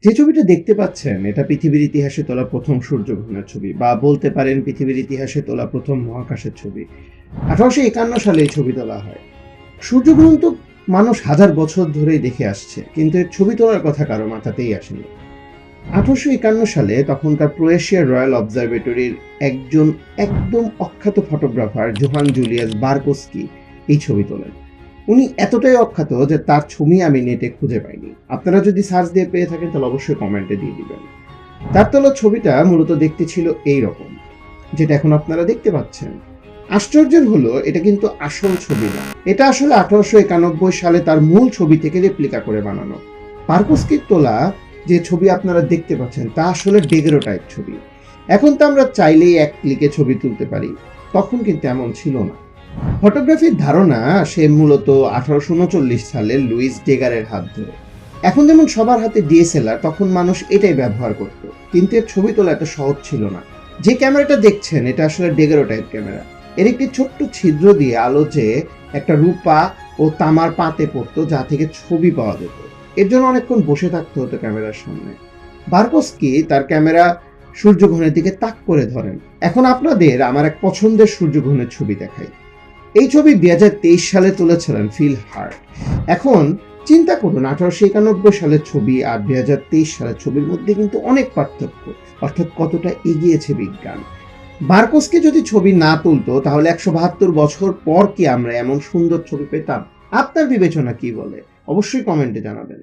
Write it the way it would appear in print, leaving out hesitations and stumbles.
যে ছবিটা দেখতে পাচ্ছেন এটা পৃথিবীর ইতিহাসে তোলা প্রথম সূর্যগ্রহণের ছবি, বা বলতে পারেন পৃথিবীর ইতিহাসে তোলা প্রথম মহাকাশের ছবি। 1851 সালে এই ছবি তোলা হয়। সূর্যগ্রহণ তো মানুষ হাজার বছর ধরেই দেখে আসছে, কিন্তু এর ছবি তোলার কথা কারো মাথাতেই আসেনি। 1851 সালে তখনকার ক্রোয়েশিয়ার রয়্যাল অবজারভেটরির একজন একদম অখ্যাত ফটোগ্রাফার জোহান জুলিয়াস বারকোস্কি এই ছবি তোলেন। উনি এতটাই অখ্যাত যে তার ছবি আমি নেটে খুঁজে পাইনি। আপনারা যদি সার্চ দিয়ে পেয়ে থাকেন তাহলে অবশ্যই কমেন্টে দিয়ে দিবেন। তার তোলা ছবিটা মূলত দেখতে ছিল এই রকম, যেটা এখন আপনারা দেখতে পাচ্ছেন। আশ্চর্যের হলো এটা কিন্তু আসল ছবি না, এটা আসলে 1891 সালে তার মূল ছবি থেকে রেপ্লিকা করে বানানো। বারকোস্কির তোলা যে ছবি আপনারা দেখতে পাচ্ছেন তা আসলে ডেগেরোটাইপ ছবি। এখন তো আমরা চাইলেই এক ক্লিকে ছবি তুলতে পারি, তখন কিন্তু এমন ছিল না। ফটোগ্রাফির ধারণা সে মূলত 1839 সালে লুইস ডেগারের হাত ধরে। এখন যেমন সবার হাতে ডিএসএলআর, তখন মানুষ এটাই ব্যবহার করত, কিন্তু এর ছবি তোলা এত সহজ ছিল না। যে ক্যামেরাটা দেখছেন এটা আসলে ডেগারোটাইপ ক্যামেরা। এর একটি ছোট্ট ছিদ্র দিয়ে আলো যে একটা রূপা ও তামার পাতে পড়তো, যা থেকে ছবি পাওয়া যেত। এর জন্য অনেকক্ষণ বসে থাকতে হতো ক্যামেরার সামনে। বারকোস্কি তার ক্যামেরা সূর্যগ্রহণের দিকে তাক করে ধরেন। এখন আপনাদের আমার এক পছন্দের সূর্যগ্রহণের ছবি দেখাই। এই ছবি 2023 সালে তুলেছিলেন ফিল হার্ট। এখন চিন্তা করুন, 1891 সালের ছবি আর 2023 সালের ছবির মধ্যে কিন্তু অনেক পার্থক্য, অর্থাৎ কতটা এগিয়েছে বিজ্ঞান। বারকোস্কি যদি ছবি না তুলতো তাহলে 172 বছর পর কি আমরা এমন সুন্দর ছবি পেতাম? আপনার বিবেচনা কি বলে? অবশ্যই কমেন্টে জানাবেন।